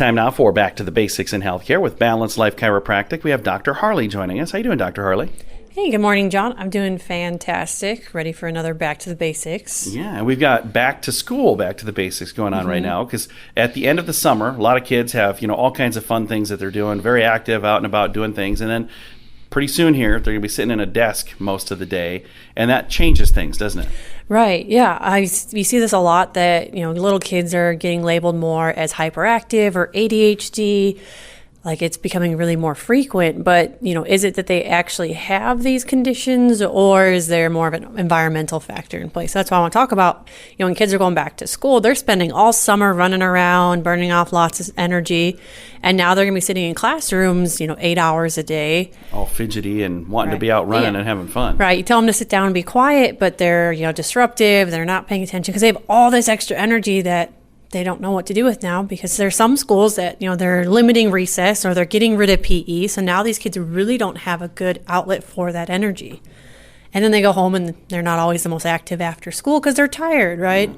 Time now for Back to the Basics in Healthcare with Balanced Life Chiropractic. We have Dr. Harley joining us. How you doing, Dr. Harley? Hey, good morning, John. I'm doing fantastic. Ready for another Back to the Basics. Yeah, and we've got Back to School, Back to the Basics going on right now, because at the end of the summer, a lot of kids have, all kinds of fun things that they're doing, very active, out and about doing things, and then pretty soon here, they're going to be sitting in a desk most of the day, and that changes things, doesn't it? Right, yeah. We see this a lot that, little kids are getting labeled more as hyperactive or ADHD. Like it's becoming really more frequent, but, is it that they actually have these conditions or is there more of an environmental factor in place? That's what I want to talk about. When kids are going back to school, they're spending all summer running around, burning off lots of energy. And now they're going to be sitting in classrooms, 8 hours a day. All fidgety and wanting to be out running and having fun. Right. You tell them to sit down and be quiet, but they're, disruptive. They're not paying attention because they have all this extra energy that they don't know what to do with now, because there's some schools that, they're limiting recess or they're getting rid of PE. So now these kids really don't have a good outlet for that energy. And then they go home and they're not always the most active after school because they're tired, right?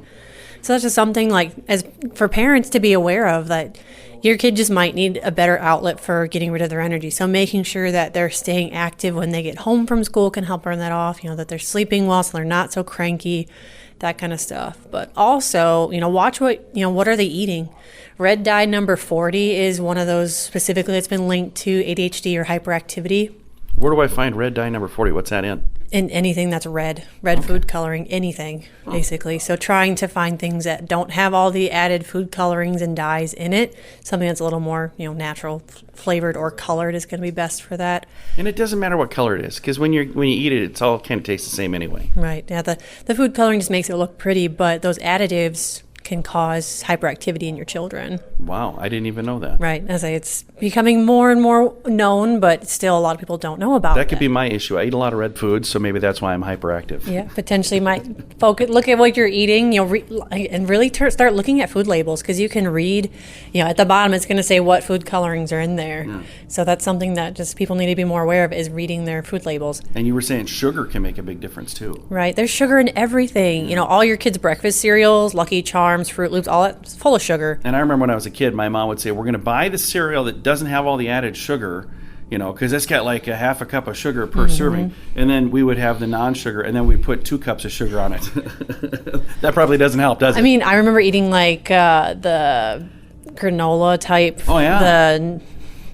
So that's just something as for parents to be aware of, that your kid just might need a better outlet for getting rid of their energy. So making sure that they're staying active when they get home from school can help burn that off, that they're sleeping well so they're not so cranky, that kind of stuff. But also, watch what are they eating? Red dye number 40 is one of those specifically that's been linked to ADHD or hyperactivity. Where do I find red dye number 40? What's that in? In anything that's red food coloring, anything, basically. So trying to find things that don't have all the added food colorings and dyes in it, something that's a little more, natural flavored or colored is going to be best for that. And it doesn't matter what color it is, because when you eat it, it's all kind of tastes the same anyway. Right. Yeah. The food coloring just makes it look pretty, but those additives can cause hyperactivity in your children. Wow, I didn't even know that. Right. As it's becoming more and more known, but still a lot of people don't know about that. That could be my issue. I eat a lot of red foods, so maybe that's why I'm hyperactive. Yeah, potentially might look at what you're eating, and really start looking at food labels, because you can read, at the bottom it's going to say what food colorings are in there. Yeah. So that's something that just people need to be more aware of, is reading their food labels. And you were saying sugar can make a big difference too. Right. There's sugar in everything. Yeah. All your kids' breakfast cereals, Lucky Charms, Fruit Loops, all that's full of sugar. And I remember when I was a kid, my mom would say, we're going to buy the cereal that doesn't have all the added sugar, because it's got like a half a cup of sugar per serving. And then we would have the non-sugar, and then we put 2 cups of sugar on it. That probably doesn't help, does it? I mean, I remember eating the granola type. Oh, yeah.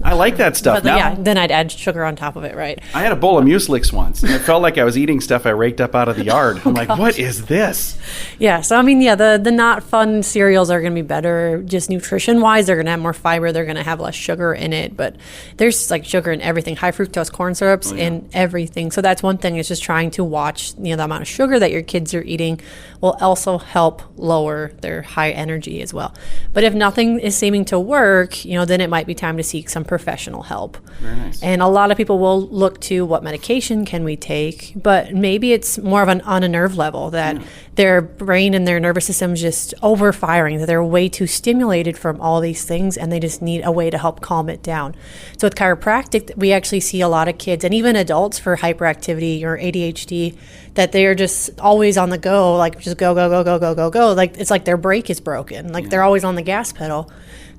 I like that stuff now. Yeah, then I'd add sugar on top of it, right? I had a bowl of Mueslix once, and it felt like I was eating stuff I raked up out of the yard. I'm like, what is this? Yeah, so I mean, the not fun cereals are going to be better just nutrition-wise. They're going to have more fiber. They're going to have less sugar in it. But there's sugar in everything, high fructose corn syrups in everything. So that's one thing, is just trying to watch the amount of sugar that your kids are eating will also help lower their high energy as well. But if nothing is seeming to work, then it might be time to seek some professional help. Very nice. And a lot of people will look to what medication can we take, but maybe it's more of on a nerve level, that their brain and their nervous system is just overfiring, that they're way too stimulated from all these things, and they just need a way to help calm it down. So with chiropractic, we actually see a lot of kids and even adults for hyperactivity or ADHD that they are just always on the go, just go, go, go, go, go, go, go. It's like their brake is broken. They're always on the gas pedal.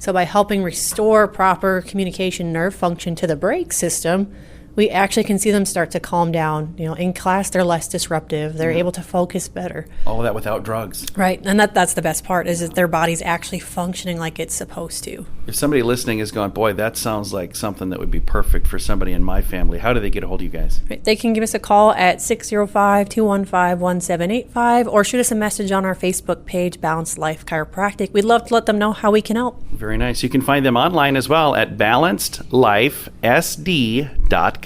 So by helping restore proper communication nerve function to the brake system, we actually can see them start to calm down. In class, they're less disruptive. They're able to focus better. All of that without drugs. Right. And that's the best part, is that their body's actually functioning like it's supposed to. If somebody listening is going, boy, that sounds like something that would be perfect for somebody in my family, how do they get a hold of you guys? Right. They can give us a call at 605-215-1785 or shoot us a message on our Facebook page, Balanced Life Chiropractic. We'd love to let them know how we can help. Very nice. You can find them online as well at balancedlifesd.com.